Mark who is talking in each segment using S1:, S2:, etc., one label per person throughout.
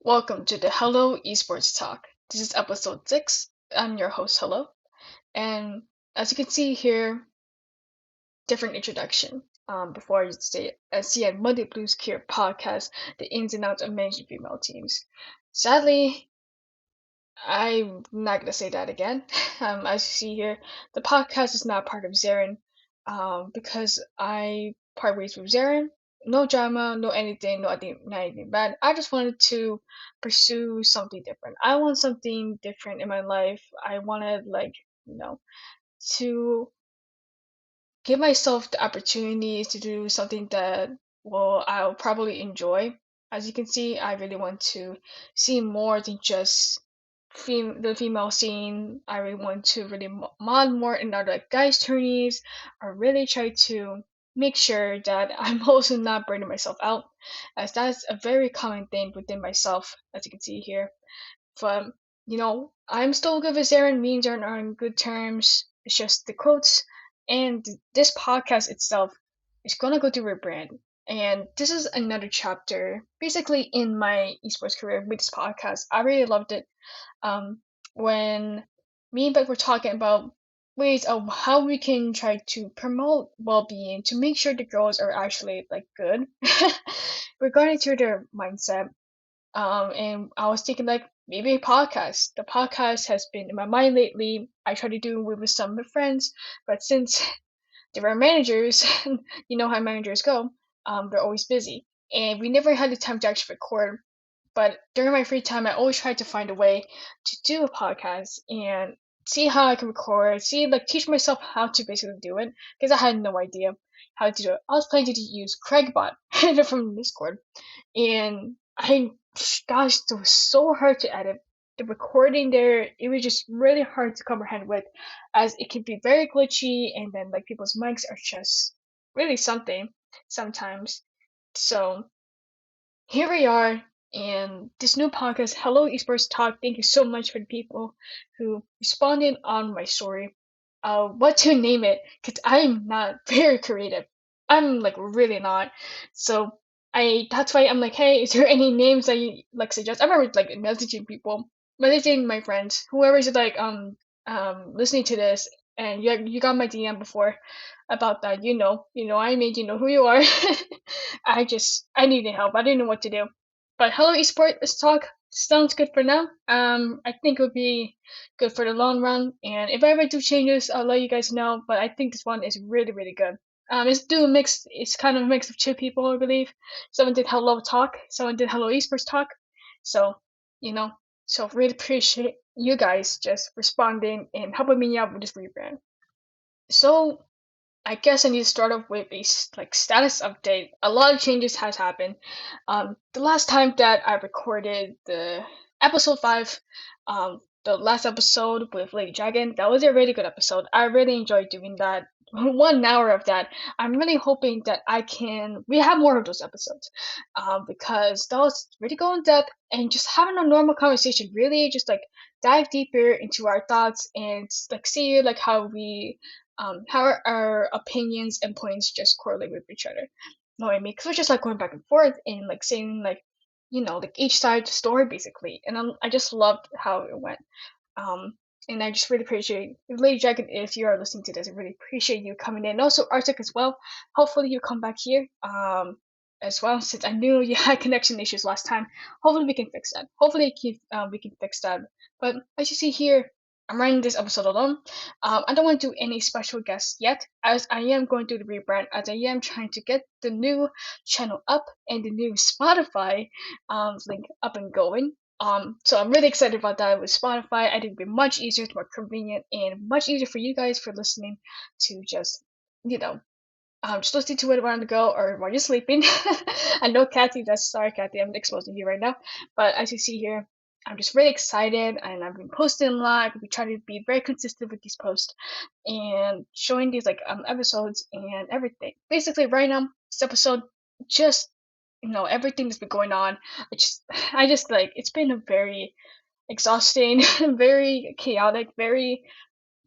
S1: Welcome to the Hello Esports Talk. This is episode 6. I'm your host, Hello. And as you can see here, different introduction. Before I say, see at Monday Blues Care podcast, the ins and outs of men's and female teams. Sadly, I'm not gonna say that again. As you see here, the podcast is not part of Zarin, because I part ways with Zarin. No drama, no anything, not anything bad. I just wanted to pursue something different. I want something different in my life. I wanted to give myself the opportunity to do something that I'll probably enjoy. As you can see, I really want to see more than just the female scene. I really want to really mod more in other guys tourneys. I really try to make sure that I'm also not burning myself out, as that's a very common thing within myself, as you can see here. But I'm still good with Aaron. Me and Aaron are on good terms. It's just the quotes and this podcast itself is gonna go through a rebrand. And this is another chapter, basically in my esports career with this podcast. I really loved it. When me and Beck were talking about ways of how we can try to promote well-being to make sure the girls are actually like good regarding to their mindset. And I was thinking like maybe a podcast. The podcast has been in my mind lately. I try to do it with some of my friends, but since there are managers, you know how managers go, they're always busy. And we never had the time to actually record. But during my free time, I always try to find a way to do a podcast and see how I can record, teach myself how to basically do it, because I had no idea how to do it. I was planning to use Craigbot from Discord, and gosh, it was so hard to edit. The recording there, it was just really hard to comprehend with, as it can be very glitchy, and then like people's mics are just really something sometimes. So here we are in this new podcast, Hello Esports Talk. Thank you so much for the people who responded on my story. What to name it? Because I'm not very creative. I'm like really not. So that's why I'm like, hey, is there any names that you like suggest? I remember like messaging people, messaging my friends, whoever's like listening to this, and you got my DM before about that. I made you know who you are. I needed help. I didn't know what to do. But Hello Esports Talk sounds good for now. I think it would be good for the long run. And if I ever do changes, I'll let you guys know. But I think this one is really, really good. It's kind of a mix of two people, I believe. Someone did Hello Talk, someone did Hello Esports Talk. So, you know, so really appreciate you guys just responding and helping me out with this rebrand. So I guess I need to start off with a status update. A lot of changes has happened. The last time that I recorded the episode 5, the last episode with Lady Dragon, that was a really good episode. I really enjoyed doing that. 1 hour of that. I'm really hoping that we have more of those episodes, because that was really go in depth and just having a normal conversation. Really, just like dive deeper into our thoughts and like see like how our opinions and points just correlate with each other. You know what I mean? Because we're just like going back and forth and like saying like, like each side's story basically. And I just loved how it went. Um, and I just really appreciate Lady Dragon. If you are listening to this, I really appreciate you coming in. Also, Arctic as well. Hopefully, you come back here. As well, since I knew you had connection issues last time. Hopefully, we can fix that. Hopefully, we can fix that. But as you see here, I'm running this episode alone. I don't want to do any special guests yet, as I am going through the rebrand, as I am trying to get the new channel up and the new Spotify link up and going. So I'm really excited about that with Spotify. I think it'll be much easier, more convenient, and much easier for you guys for listening to just listening to it around the go or while you're sleeping. I know Kathy, sorry Kathy, I'm exposing you right now. But as you see here, I'm just really excited and I've been posting a lot. We try to be very consistent with these posts and showing these episodes and everything. Basically right now, this episode just everything that's been going on. I just like it's been a very exhausting, very chaotic, very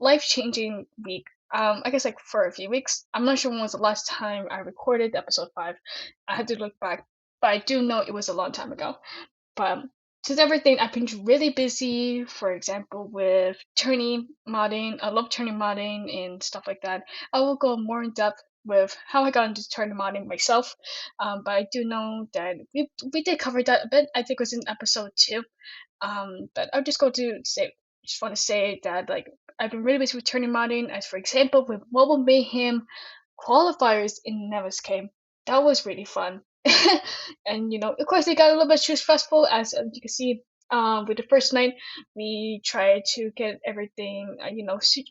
S1: life changing week. I guess like for a few weeks. I'm not sure when was the last time I recorded episode 5. I had to look back, but I do know it was a long time ago. But since everything I've been really busy, for example, with tourney modding. I love tourney modding and stuff like that. I will go more in depth with how I got into tourney modding myself. But I do know that we did cover that a bit. I think it was in episode 2. But I'll just go to say, just want to say that like I've been really busy with tourney modding. As for example, with Mobile Mayhem qualifiers in Nevis came. That was really fun. And of course, they got a little bit too stressful, as you can see. With the first night, we tried to get everything,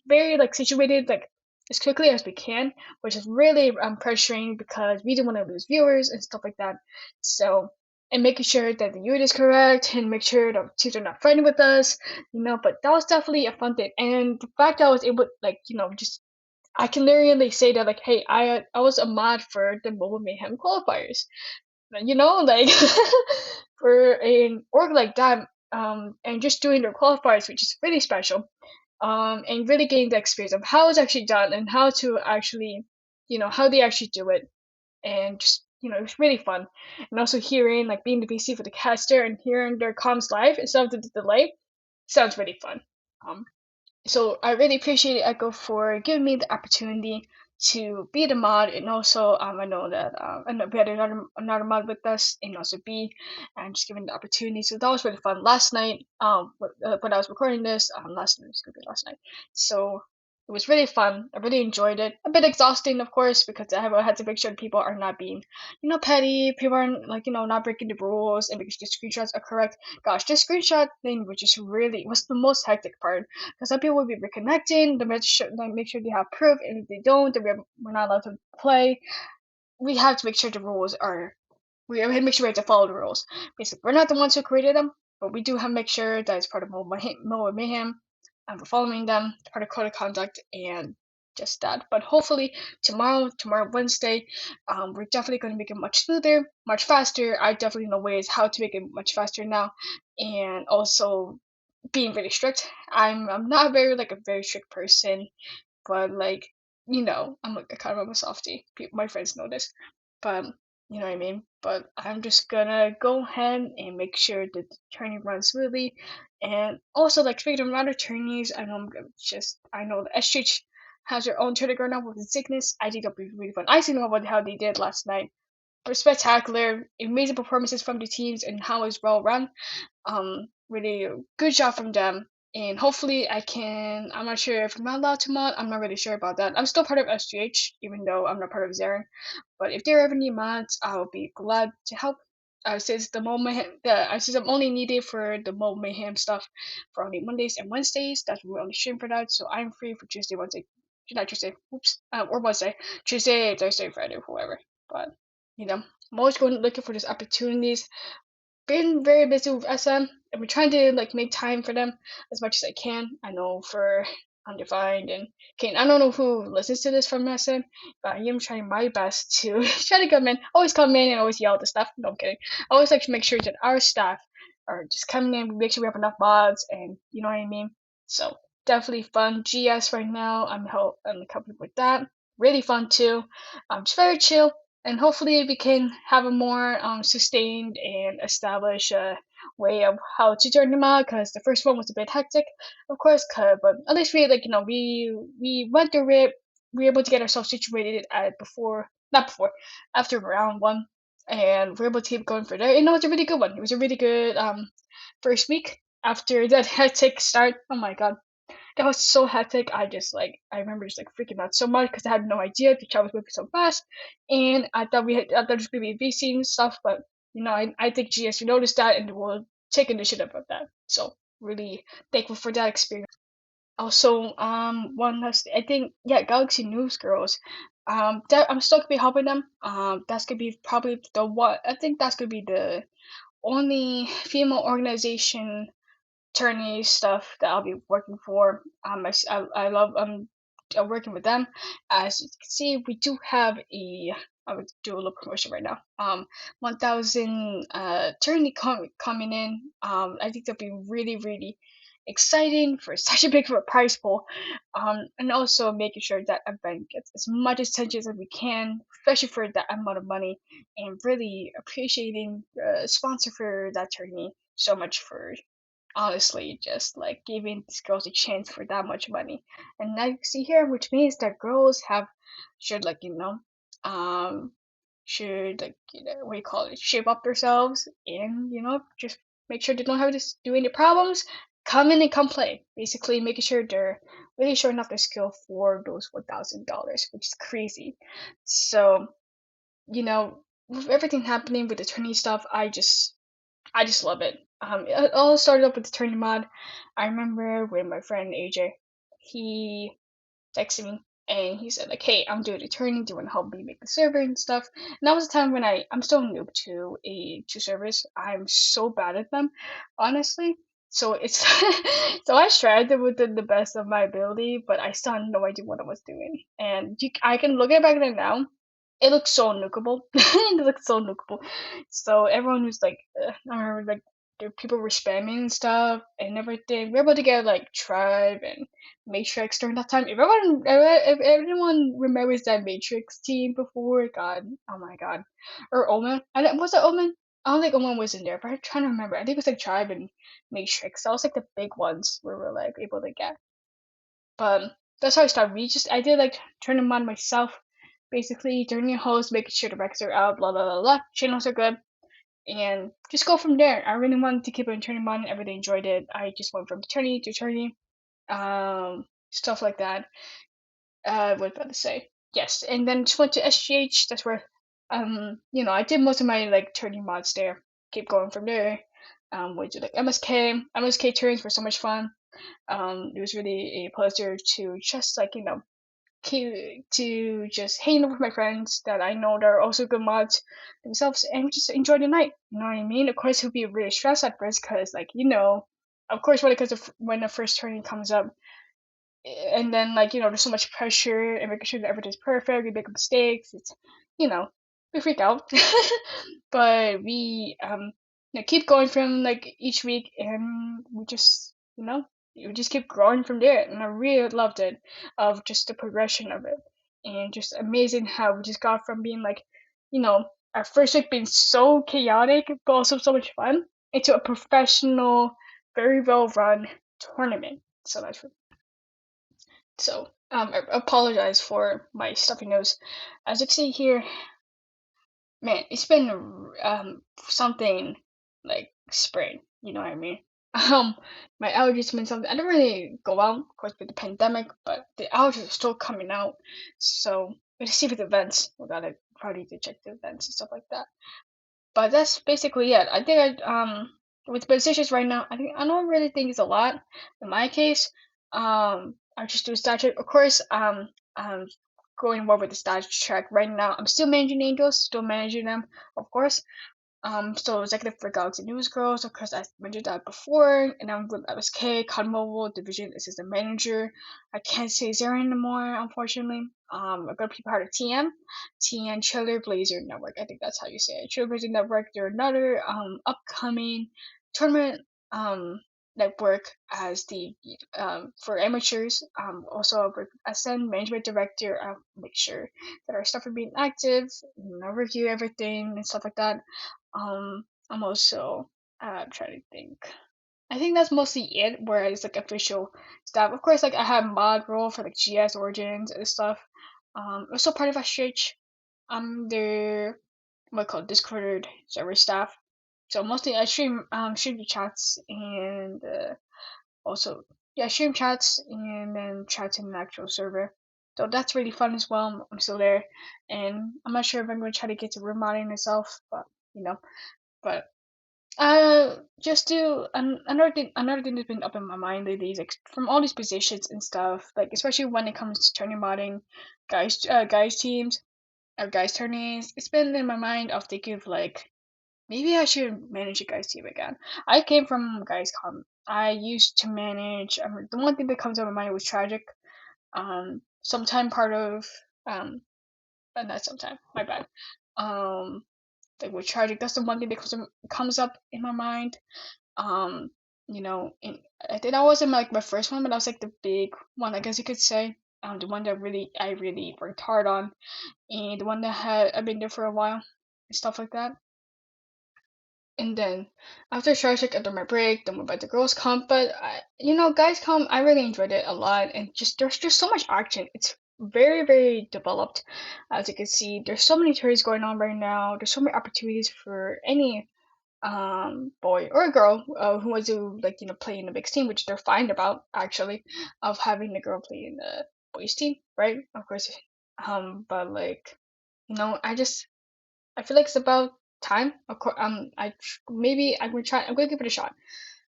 S1: very like situated, like as quickly as we can, which is really pressuring because we didn't want to lose viewers and stuff like that. So, and making sure that the unit is correct and make sure that teams are not fighting with us, But that was definitely a fun thing, and the fact that I was able, like, just I can literally say that like, hey, I was a mod for the Mobile Mayhem qualifiers, like for an org like that, and just doing their qualifiers, which is really special, and really getting the experience of how it's actually done and how to actually, how they actually do it, and just it was really fun, and also hearing like being the BC for the caster and hearing their comms live instead of the delay sounds really fun. Um, so I really appreciate Echo for giving me the opportunity to be the mod, and also I know that I know we had another mod with us, and also B, and just giving the opportunity. So that was really fun. Last night, when I was recording this, last night was gonna be last night, so it was really fun. I really enjoyed it. A bit exhausting, of course, because I had to make sure people are not being, petty. People aren't like not breaking the rules, and making sure the screenshots are correct. Gosh, this screenshot thing, which is really was the most hectic part, because some people will be reconnecting, make sure they have proof, and if they don't, then we're not allowed to play. We have to make sure the rules are. We have to make sure we have to follow the rules. Basically, we're not the ones who created them, but we do have to make sure that it's part of Mobile Mayhem, and we're following them, part of code of conduct, and just that. But hopefully tomorrow Wednesday, we're definitely going to make it much smoother, much faster. I definitely know ways how to make it much faster now, and also being really strict. I'm not very like a very strict person, but like I'm like a kind of a softie. My friends know this, but you know what I mean. But I'm just gonna go ahead and make sure that the training runs smoothly, and also like speaking of other trainees, I know the SH has their own training going on with the sickness. I think that'll be really fun. I see know about how they did last night. Were spectacular, amazing performances from the teams and how it's well run. Really good job from them. And hopefully I can. I'm not sure if I'm allowed to mod. I'm not really sure about that. I'm still part of SGH, even though I'm not part of Zaren. But if there are any mods, I'll be glad to help. Since I'm only needed for the Mo Mayhem stuff for only Mondays and Wednesdays, that's when we only stream for that. So I'm free for Tuesday, Wednesday, not Tuesday, oops, or Wednesday, Tuesday, Thursday, Friday, whoever. But I'm always going looking for these opportunities, been very busy with SM. I've been trying to like make time for them as much as I can. I know for Undefined and Kane. I don't know who listens to this from SM, but I am trying my best to try to come in. Always come in and always yell the stuff. No, I'm kidding. I always like to make sure that our staff are just coming in. We make sure we have enough mods, and you know what I mean. So definitely fun. GS right now. I'm helping with that. Really fun too. Just very chill, and hopefully we can have a more sustained and established way of how to turn them out, because the first one was a bit hectic, of course, but at least we went through it. We were able to get ourselves situated at before not before after round 1, and we are able to keep going for there. And it was a really good one. It was a really good first week after that hectic start. Oh my god, that was so hectic. I remember just like freaking out so much because I had no idea the chat was moving so fast, and I thought it was gonna be VC and stuff, but I think GS noticed that and will take initiative of that. So really thankful for that experience. Also, one last, I think, yeah, Galaxy News Girls. That I'm still gonna be helping them. That's gonna be probably the what I think that's gonna be the only female organization attorney stuff that I'll be working for. I love working with them. As you can see, we do have a. I would do a little promotion right now. 1,000 attorney coming in. I think that'll be really exciting for such a big of a prize pool, and also making sure that event gets as much attention as we can, especially for that amount of money, and really appreciating the sponsor for that tourney so much for honestly just like giving these girls a chance for that much money. And now you see here, which means that girls have should like um should like what do you call it, shape up themselves and just make sure they don't have to do any problems. Come in and come play. Basically, making sure they're really showing off their skill for those $1,000, which is crazy. So with everything happening with the tourney stuff, I just love it. It all started up with the tourney mod. I remember when my friend AJ, he texted me and he said like, "Hey, I'm doing a tourney. Do you want to help me make the server and stuff?" And that was a time when I'm still noob to servers. I'm so bad at them, honestly. So it's so I tried it within the best of my ability, but I still had no idea what I was doing. And I can look at it back then now. It looks so nukeable. It looks so nukeable. So everyone was like, I remember like the people were spamming and stuff and everything. We were able to get like Tribe and Matrix during that time. If anyone remembers that Matrix team before, God, oh my God, or Omen. Was it Omen? I don't think Omen was in there, but I'm trying to remember. I think it was like Tribe and Matrix. That was like the big ones we were like able to get. But that's how I started. I did like turn them on myself, basically turning your host, making sure the records are out, blah blah blah blah. Channels are good, and just go from there. I really wanted to keep on turning on. I really enjoyed it. I just went from attorney to attorney, stuff like that. What was I about to say? Yes, and then just went to SGH. That's where, I did most of my like turning mods there. Keep going from there. Went to like MSK. MSK turns were so much fun. It was really a pleasure to just like to just hang out with my friends that I know that are also good mods themselves and just enjoy the night. You know what I mean? Of course, it'll be really stressed at first because like of course when the first tournament comes up, and then like there's so much pressure and making sure that everything's perfect. We make mistakes. It's you know we freak out, but we keep going from like each week, and we just you just keep growing from there. And I really loved it, of just the progression of it, and just amazing how we just got from being like you know our first week being so chaotic but also so much fun into a professional, very well run tournament. So that's I apologize for my stuffy nose. As you can see here, man, it's been something like spring. You know what I mean? Um, my allergies been something. I don't really go out, of course, with the pandemic, but the allergies are still coming out. So we see with events, we gotta try to check the events and stuff like that. But that's basically it. I think with positions right now, I don't really think it's a lot. In my case, I just do stat check. Of course, I'm going more with the stat check right now. I'm still managing angels, still managing them, of course. So executive for Galaxy News Girls, of course, I mentioned that before, and I'm with MSK, COD Mobile, Division Assistant Manager. I can't say Zero anymore, unfortunately. I'm gonna be part of TN Trailblazer Network. I think that's how you say it. Trailblazer Network. They're another upcoming tournament network as the for amateurs. Also with SN Management Director. Make sure that our stuff are being active, review everything and stuff like that. I'm also trying to think. I think that's mostly it. Whereas like official stuff, of course, like I have mod role for like GS Origins and stuff. Also part of SH. I'm their what called Discord server staff. So mostly I stream the chats and also stream chats and then chats in the actual server. So that's really fun as well. I'm still there, and I'm not sure if I'm going to try to get to room modding myself, but you know, but just do another thing that's been up in my mind lately is like from all these positions and stuff, like especially when it comes to tourney modding, guys teams or guys tourneys. It's been in my mind of thinking of like maybe I should manage a guys team again. I came from guys com. I used to manage. The one thing that comes to my mind was tragic. Sometime part of not sometime. My bad. Like with tragic. That's the one thing that comes up in my mind. and I think that wasn't like my first one, but that was like the big one, I guess you could say. The one that I really worked hard on, and the one that had I've been there for a while, and stuff like that. And then after Shark Tank, after my break, then we went to Girls Comp. But Guys Comp, I really enjoyed it a lot, and just there's just so much action. It's very very developed, as you can see. There's so many tours going on right now. There's so many opportunities for any boy or a girl who wants to play in a mixed team, which they're fine about actually, of having the girl play in the boys team, right? Of course, but I feel like it's about time. Of course, maybe I'm gonna try. I'm gonna give it a shot.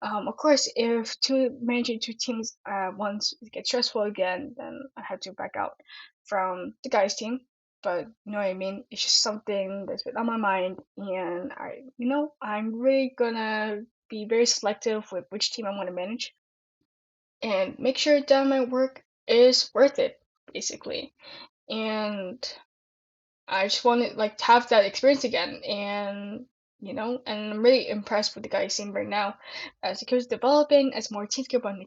S1: Of course, if managing two teams once it gets stressful again, then I have to back out from the guys team. But you know what I mean? It's just something that's been on my mind, and I'm really gonna be very selective with which team I want to manage, and make sure that my work is worth it, basically. And I just want to like have that experience again, and I'm really impressed with the guys team right now, as it keeps developing, as more teams keep on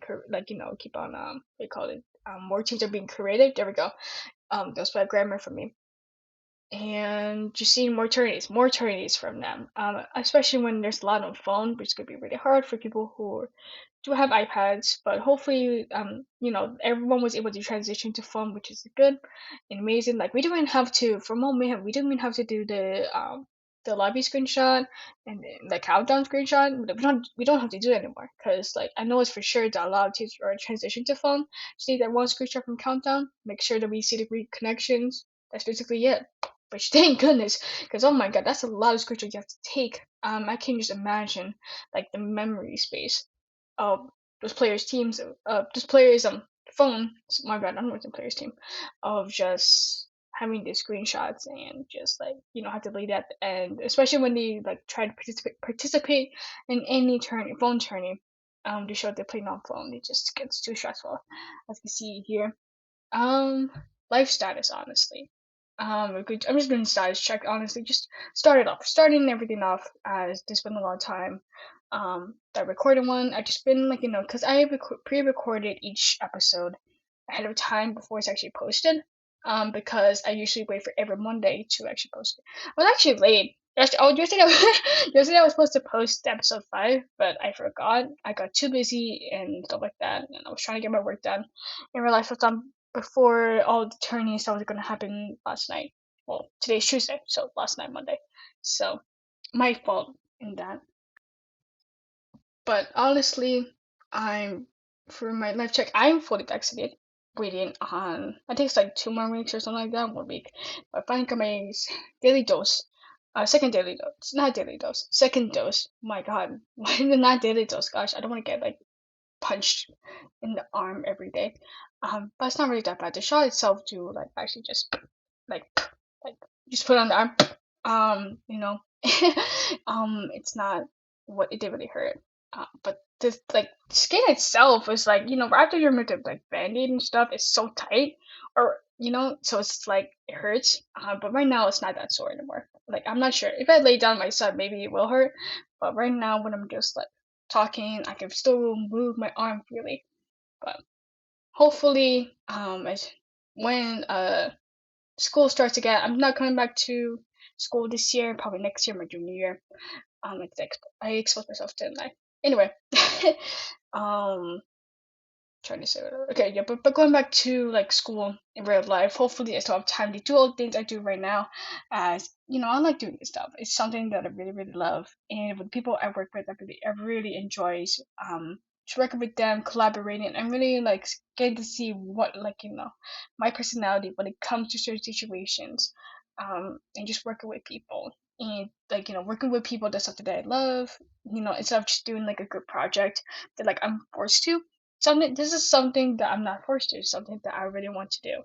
S1: keep on what do you call it, more teams are being created. There we go. That's bad grammar for me. And just seeing more tourneys from them, especially when there's a lot on phone, which could be really hard for people who do have iPads, but hopefully, everyone was able to transition to phone, which is good and amazing. Like we don't even have to, for one minute, we don't even have to do the lobby screenshot and the countdown screenshot. We don't have to do it anymore, because like I know it's for sure that a lot of teams are transition to phone. Just need that one screenshot from countdown. Make sure that we see the green connections. That's basically it. Which thank goodness, because oh my god, that's a lot of screenshots you have to take. I can just imagine like the memory space of those players' teams, those players' phone. My bad, I'm not the players' team. Of just having the screenshots and just like have to delete at the end, especially when they like try to participate in any phone tourney. To show they're playing on phone, it just gets too stressful, as you can see here. Um, Life status, honestly. I'm just doing status check, honestly. Just starting everything off, as this been a long time. That recording one, I just been because I pre-recorded each episode ahead of time before it's actually posted. Because I usually wait for every Monday to actually post it. I was actually late. Yesterday I was supposed to post episode 5, but I forgot. I got too busy and stuff like that, and I was trying to get my work done and realized what's on before all the tourneys that was going to happen last night. Well, today's Tuesday, so last night, Monday. So, my fault in that. But honestly, I'm for my life check. I'm fully vaccinated. Waiting on, I think it's like 2 more weeks or something like that. 1 week. But I finally got my daily dose. Second daily dose, not daily dose. Second dose. My God, why is it not daily dose? Gosh, I don't want to get like punched in the arm every day. But it's not really that bad. The shot itself do like actually just like like just put on the arm. It's not what it did really hurt. But the like skin itself is like after you're with the like band-aid and stuff, it's so tight, or so it's like it hurts. But right now it's not that sore anymore. Like I'm not sure if I lay down my side, maybe it will hurt. But right now when I'm just like talking, I can still move my arm freely. But hopefully, as when school starts again, I'm not coming back to school this year. Probably next year, my junior year. I expose myself to that. Anyway, um, trying to say whatever. Okay, yeah, but going back to like school in real life, hopefully I still have time to do all the things I do right now. As I like doing this stuff. It's something that I really, really love, and with people I work with, I really enjoys just working with them, collaborating. I'm really like getting to see what my personality when it comes to certain situations, and just working with people. And working with people, that's something that I love. Instead of just doing like a group project that like I'm forced to, this is something that I'm not forced to. Something that I really want to do,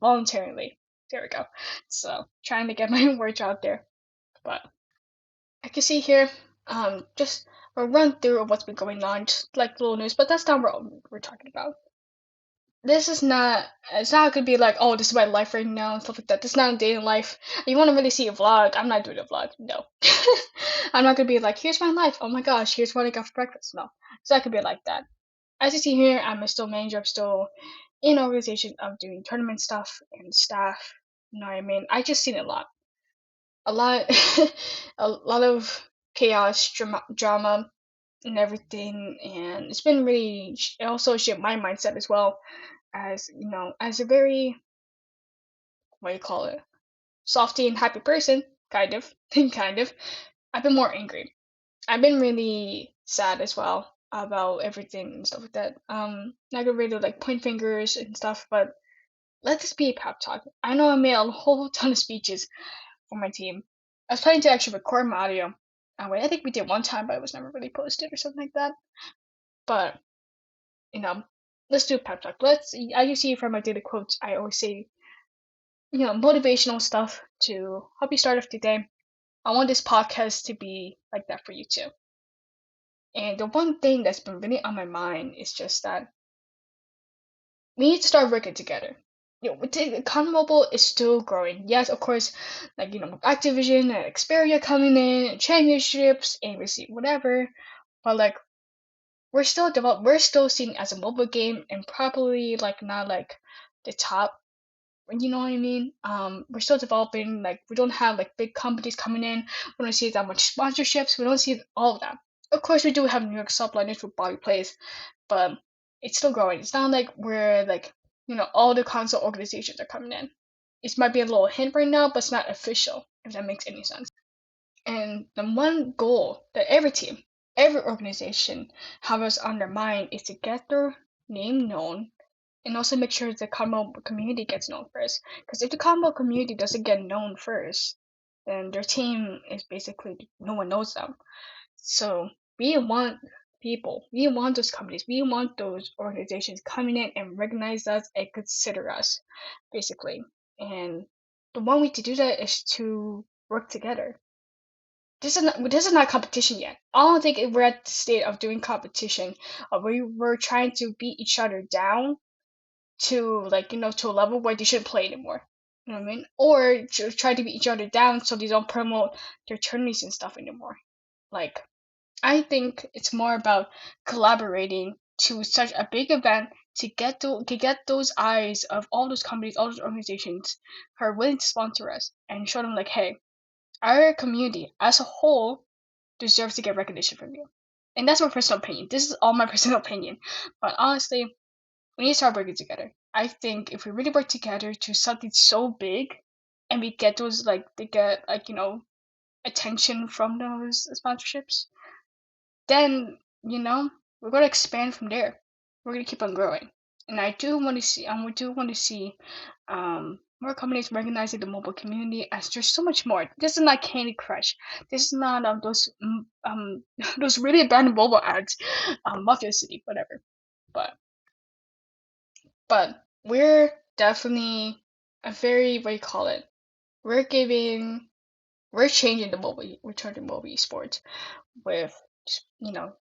S1: voluntarily. There we go. So trying to get my words out there. But I can see here, just a run through of what's been going on, just like little news. But that's not what we're talking about. this is not, it's not gonna be like, oh, this is my life right now and stuff like that. This is not a dating life. You want to really see a vlog? I'm not doing a vlog. No. I'm not gonna be like, here's my life. Oh my gosh, here's what I got for breakfast. No, it's not gonna be like that. As you see here, I'm still manager. I'm still in organization. I'm doing tournament stuff and staff. You know what I mean? I just seen a lot, a lot of chaos, drama, and everything. And it's been really, it also shaped my mindset as well, as you know, as a very, what do you call it, softy and happy person, kind of, kind of. I've been more angry. I've been really sad as well about everything and stuff like that. Not gonna really like point fingers and stuff, but let this be a pep talk. I know I made a whole ton of speeches for my team. I was planning to actually record my audio. I think we did one time, but it was never really posted or something like that. But you know, let's do a pep talk. Let's. As you see from my daily quotes, I always say, motivational stuff to help you start off the day. I want this podcast to be like that for you too. And the one thing that's been really on my mind is just that we need to start working together. Con Mobile is still growing. Yes, of course, like Activision and Xperia coming in, and championships, and we see whatever. But like we're still seen as a mobile game and probably like not like the top. You know what I mean? We're still developing. Like we don't have like big companies coming in. We don't see that much sponsorships. We don't see all of that. Of course, we do have New York subliners with Bobby Plays, but it's still growing. It's not like we're like all the console organizations are coming in. It might be a little hint right now, but it's not official. If that makes any sense. And the one goal that every team, every organization has on their mind is to get their name known and also make sure the combo community gets known first. Because if the combo community doesn't get known first, then their team is basically no one knows them. So we want people, we want those companies, we want those organizations coming in and recognize us and consider us, basically. And the one way to do that is to work together. This is not competition yet. I don't think we're at the state of doing competition. We're trying to beat each other down to like to a level where they shouldn't play anymore. You know what I mean? Or to try to beat each other down so they don't promote their tourneys and stuff anymore. Like I think it's more about collaborating to such a big event to get those eyes of all those companies, all those organizations who are willing to sponsor us and show them like, hey, our community as a whole deserves to get recognition from you. And that's my personal opinion. This is all my personal opinion. But honestly, we need to start working together. I think if we really work together to something so big and we get those like they get like, attention from those sponsorships, then, we're gonna expand from there. We're gonna keep on growing. And we do want to see more companies recognizing the mobile community as there's so much more. This is not Candy Crush. This is not those really abandoned mobile ads, Mafia City, whatever. But we're definitely a very, what do you call it? We're giving, we're changing the mobile, we're turning mobile esports with,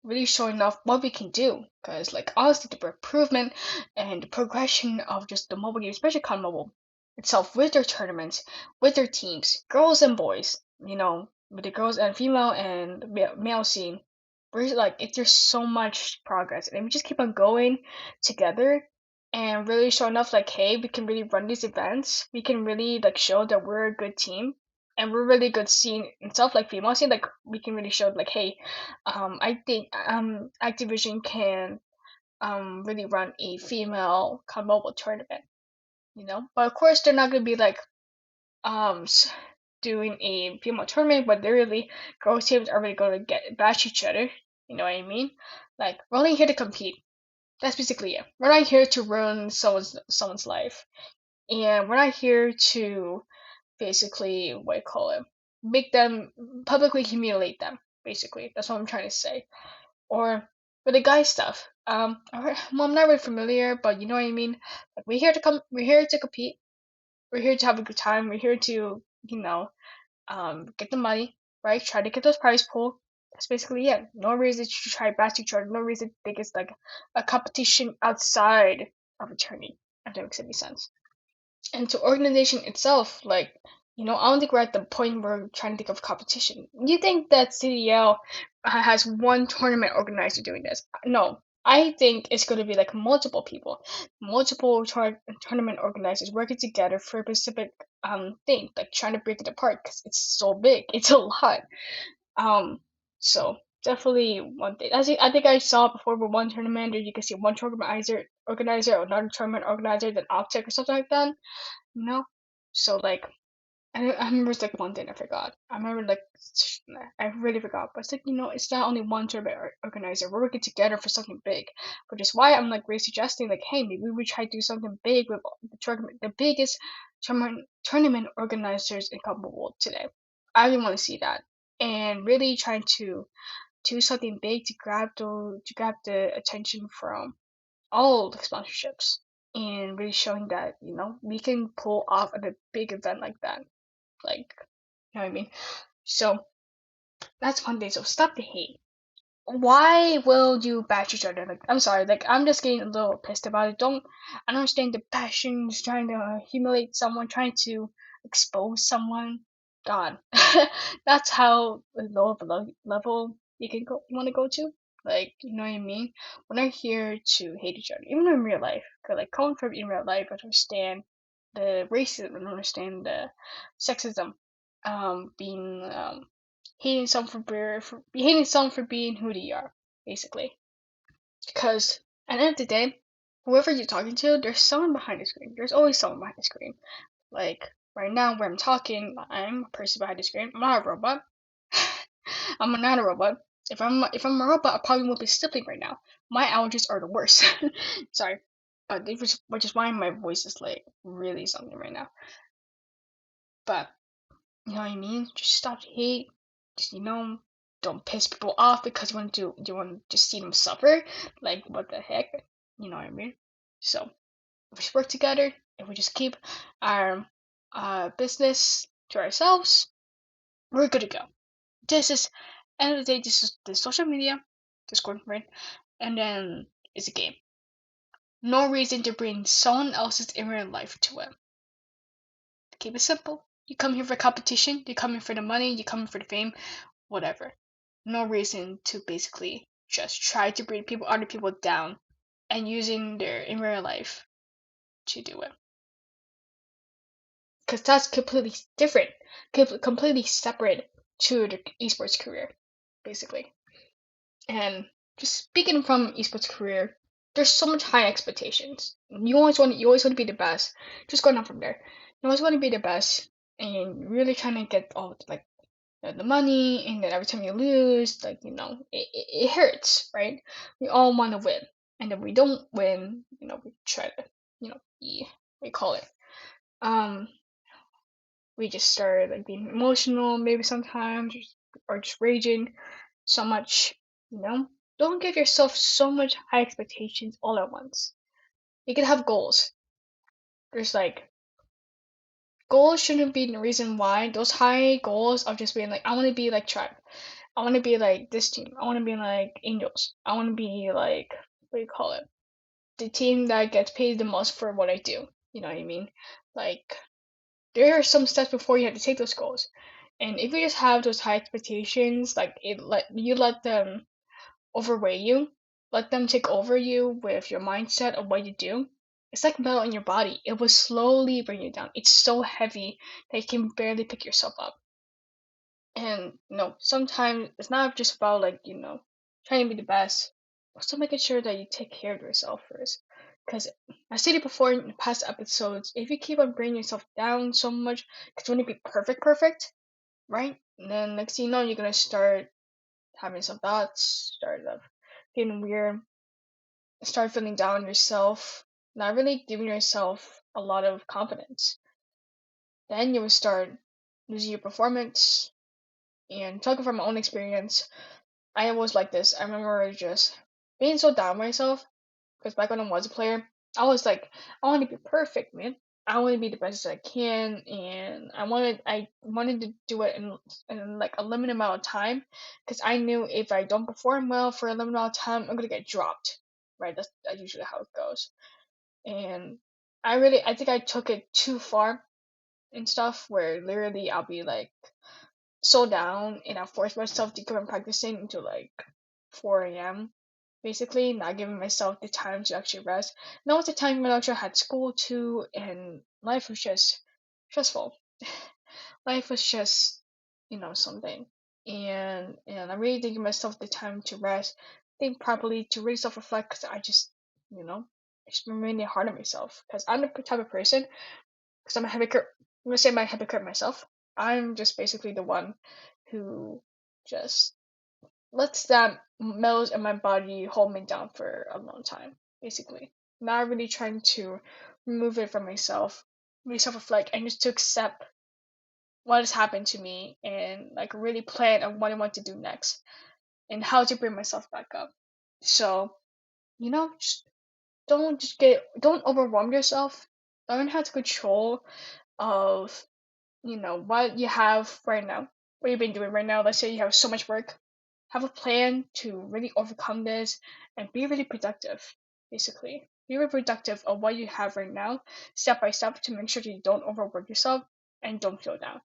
S1: really showing off what we can do. Because, like, honestly, the improvement and the progression of just the mobile game, especially COD Mobile itself, with their tournaments, with their teams, girls and boys, with the girls and female and male scene, we're like, there's so much progress. And we just keep on going together and really showing off, like, hey, we can really run these events. We can really, like, show that we're a good team and we're really good scene itself, like female scene, like we can really show like, hey, I think Activision can really run a female COD Mobile tournament, But of course, they're not gonna be like um doing a female tournament, but they're really girls teams are really gonna get bash each other. You know what I mean? Like we're only here to compete. That's basically it. We're not here to ruin someone's life, and we're not here to basically what I call it, make them publicly humiliate them. Basically, that's what I'm trying to say. Or with the guy stuff. Well, I'm not really familiar, but you know what I mean. Like we're here to compete. We're here to have a good time. We're here to get the money, right? Try to get those prize pool. That's basically it. No reason to try to bash each other. No reason to think it's like a competition outside of eternity, if that makes any sense. And to organization itself, like, I don't think we're at the point where we're trying to think of competition. You think that CDL has one tournament organizer doing this? No. I think it's going to be like multiple people, multiple tournament organizers working together for a specific thing, like trying to break it apart because it's so big. It's a lot. Um, so definitely one thing. I think I saw before with one tournament, or you can see one tournament organizer or another tournament organizer, then Optic or something like that. No. So like I remember it's like one thing I forgot. I remember like I really forgot. But it's like, it's not only one tournament organizer. We're working together for something big. Which is why I'm like really suggesting like, hey, maybe we try to do something big with the biggest tournament organizers in the world today. I really want to see that. And really trying to do something big to grab the attention from all the sponsorships, and really showing that we can pull off a big event like that, like, you know what I mean. So that's one thing. So stop the hate. Why will you bash each other? Like, I'm sorry, like, I'm just getting a little pissed about it. I don't understand the passion, just trying to humiliate someone, trying to expose someone. God, that's how low of a level you want to go to. Like, you know what I mean? We're not here to hate each other, even in real life. Cause like, coming from in real life, I understand the racism, I understand the sexism, being hating someone for being who they are, basically. Because at the end of the day, whoever you're talking to, there's someone behind the screen. There's always someone behind the screen. Like right now, where I'm talking, I'm a person behind the screen. I'm not a robot. I'm not a robot. If I'm a robot, I probably won't be sleeping right now. My allergies are the worst. Sorry, but which is why my voice is like really something right now. But you know what I mean? Just stop the hate. Just don't piss people off because you want to see them suffer. Like what the heck? You know what I mean? So if we just work together, if we just keep our business to ourselves, we're good to go. This is end of the day. This is the social media, Discord, right? And then it's a game. No reason to bring someone else's inner life to it. Keep it simple. You come here for competition, you come here for the money, you come here for the fame, whatever. No reason to basically just try to bring other people down and using their in real life to do it. Because that's completely different, completely separate to the esports career, basically. And just speaking from esports career, there's so much high expectations. You always want to be the best. Just going on from there. You always want to be the best, and really trying to get all like the money, and then every time you lose, like it hurts, right? We all want to win, and then we don't win, we try to, we call it, um, we just start like being emotional, maybe sometimes, or just raging so much, Don't give yourself so much high expectations all at once. You can have goals. There's like goals shouldn't be the reason why. Those high goals of just being like, I want to be like Tribe. I want to be like this team. I want to be like Angels. I want to be like, what do you call it? The team that gets paid the most for what I do. You know what I mean? Like, there are some steps before you have to take those goals. And if you just have those high expectations, like let them overweigh you, let them take over you with your mindset of what you do. It's like metal in your body. It will slowly bring you down. It's so heavy that you can barely pick yourself up. And sometimes it's not just about like, trying to be the best. Also making sure that you take care of yourself first. Because I stated before in the past episodes, if you keep on bringing yourself down so much, because you want to be perfect, right? And then next thing you know, you're gonna start having some thoughts, start of feeling weird, start feeling down on yourself, not really giving yourself a lot of confidence. Then you will start losing your performance. And talking from my own experience, I was like this. I remember just being so down on myself because back when I was a player, I was like, I want to be perfect, man. I want to be the best as I can, and I wanted to do it in like a limited amount of time, because I knew if I don't perform well for a limited amount of time, I'm gonna get dropped. Right? That's usually how it goes. And I think I took it too far and stuff, where literally I'll be like so down and I force myself to keep on practicing until like 4 a.m. Basically, not giving myself the time to actually rest. Now at the time when I actually had school too, and life was just stressful. Life was just, something. And I'm really giving myself the time to rest, think properly, to really self reflect, because I just, you know, it's been really hard on myself. Because I'm the type of person, because I'm a hypocrite. I'm gonna say I'm a hypocrite myself. I'm just basically the one who just lets that mellows in my body hold me down for a long time. Basically, not really trying to remove it from myself, really self reflect, and just to accept what has happened to me and like really plan on what I want to do next and how to bring myself back up. So, just don't overwhelm yourself. Learn how to control of what you have right now, what you've been doing right now. Let's say you have so much work, have a plan to really overcome this and be really productive. Basically, be really productive of what you have right now, step by step, to make sure that you don't overwork yourself and don't feel down.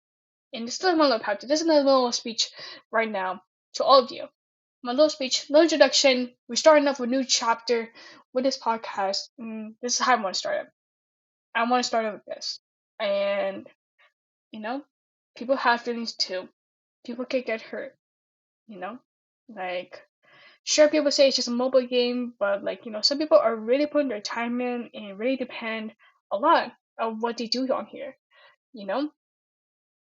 S1: And this is my little pep. This is my little speech right now to all of you. My little speech, little introduction. We're starting off a new chapter with this podcast. This is how I want to start it. I want to start it with this. And, you know, people have feelings too. People can get hurt, you know? Like, sure, people say it's just a mobile game, but, like, some people are really putting their time in and really depend a lot on what they do on here, you know?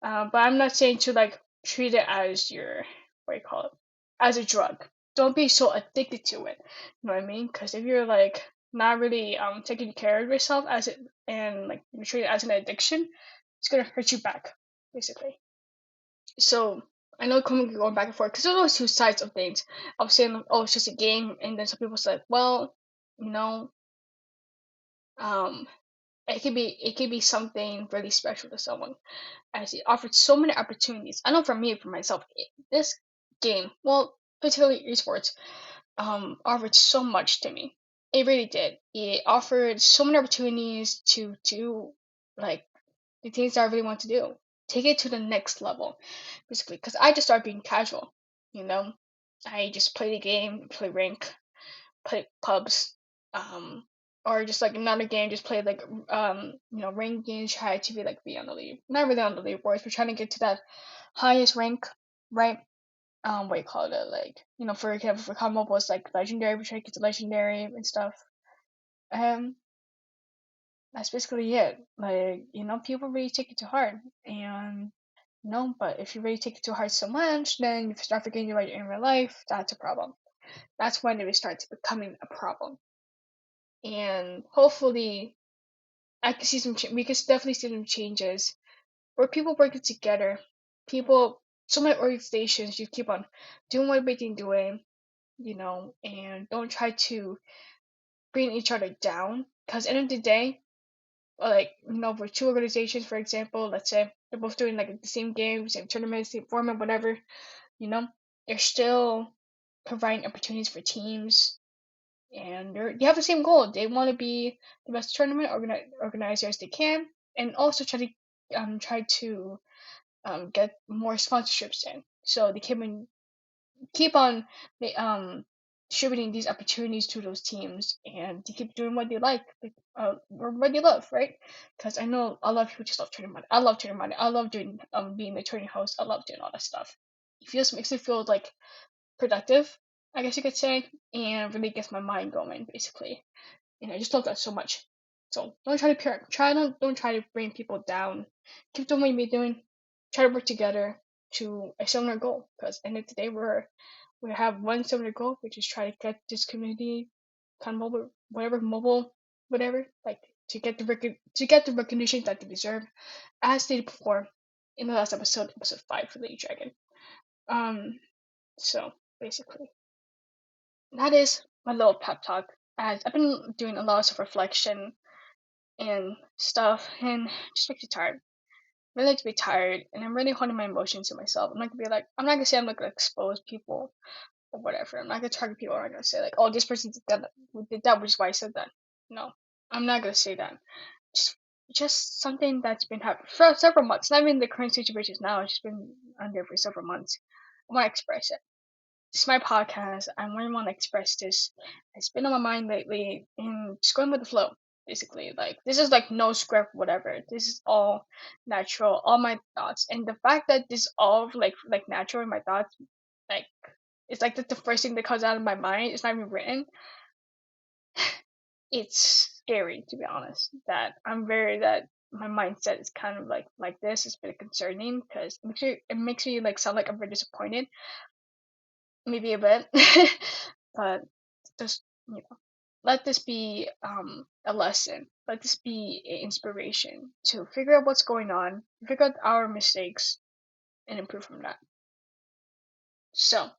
S1: But I'm not saying to like treat it as your what do you call it, as a drug. Don't be so addicted to it. You know what I mean? Because if you're like not really taking care of yourself as it and like you treat it as an addiction, it's gonna hurt you back basically. So I know going back and forth because there's always two sides of things. I was saying like, oh, it's just a game, and then some people said, well, you know, um, it could be something really special to someone, as it offered so many opportunities. I know for me, for myself, this game, well, particularly esports, offered so much to me. It really did. It offered so many opportunities to do like the things that I really want to do. Take it to the next level, basically. Because I just started being casual, you know. I just play the game, play rank, play pubs, um, or just like another game, just play like rank games, try to be on the lead, not really on the leaderboards, but trying to get to that highest rank, right? What you call it, like for example, for COD Mobile, it's like legendary, we try to get to legendary and stuff. Um, that's basically it. Like people really take it to heart, and but if you really take it to heart so much, then if you start forgetting about your in real life, that's a problem. That's when it starts becoming a problem. And hopefully I can see we can definitely see some changes where people working together, people, so many organizations, you keep on doing what we've been doing, and don't try to bring each other down. Because at the end of the day, like for two organizations, for example, let's say they're both doing like the same game, same tournament, same format, whatever, they're still providing opportunities for teams, and they have the same goal. They want to be the best tournament organizer as they can, and also try to get more sponsorships in. So they keep on distributing these opportunities to those teams, and to keep doing what they like, or what they love, right? Because I know a lot of people just love tournament. I love tournament. I love doing being the tourney host. I love doing all that stuff. It feels makes me feel like productive, I guess you could say, and really gets my mind going, basically. I just love that so much. So don't try to don't try to bring people down. Keep doing what you're doing. Try to work together to a similar goal. Because at the end of the day, we have one similar goal, which is try to get this community kind of mobile, whatever, like to get the recognition that they deserve, as stated before in the last episode 5 for Lady Dragon. So basically, that is my little pep talk. As I've been doing a lot of self reflection and stuff, and just makes me tired. Really like to be tired, and I'm really holding my emotions to myself. I'm not gonna say I'm not gonna expose people or whatever. I'm not gonna target people. I'm not gonna say like, oh, this person did that, which is why I said that. No, I'm not gonna say that. Just just something that's been happening for several months. Not even the current situation now. It's just been under for several months. I want to express it. This is my podcast. I really want to express this. It's been on my mind lately, and just going with the flow. Basically, like this is like no script, whatever. This is all natural, all my thoughts, and the fact that this all like natural in my thoughts, like it's like the first thing that comes out of my mind. It's not even written. It's scary, to be honest. That I'm very that my mindset is kind of like this. It's been concerning because it makes me like sound like I'm very disappointed, maybe a bit, but just let this be a lesson. Let this be an inspiration to figure out what's going on, figure out our mistakes, and improve from that. So,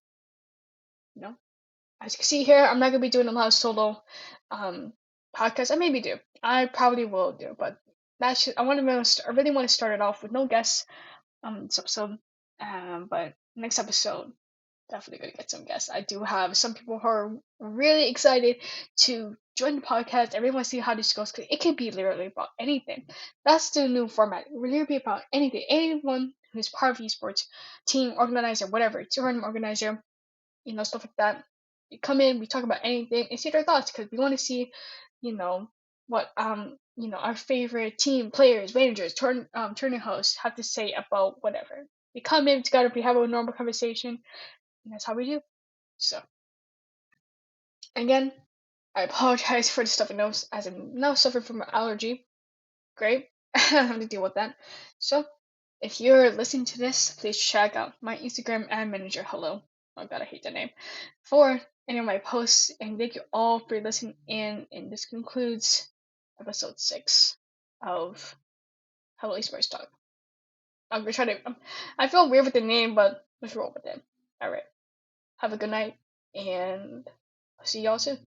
S1: you know, as you can see here, I'm not gonna be doing a lot of solo um podcasts. I maybe do. I probably will do, but that's I want to. I really want to start it off with no guests this episode. But next episode, definitely gonna get some guests. I do have some people who are really excited to join the podcast. I really want to see how this goes because it can be literally about anything. That's the new format. It really be about anything. Anyone who's part of esports, team, organizer, whatever, tournament organizer, stuff like that. We come in, we talk about anything, and see their thoughts because we want to see, what our favorite team, players, managers, tournament hosts have to say about whatever. We come in together, we have a normal conversation, and that's how we do. So again, I apologize for the stuffy nose as I'm now suffering from an allergy. Great, I have to deal with that. So if you're listening to this, please check out my Instagram and manager. Hello. Oh god, I hate that name. For any of my posts, and thank you all for listening in. And this concludes episode 6 of Hello Esports Talk. I'm gonna try to. I feel weird with the name, but let's roll with it. All right. Have a good night, and I'll see y'all soon.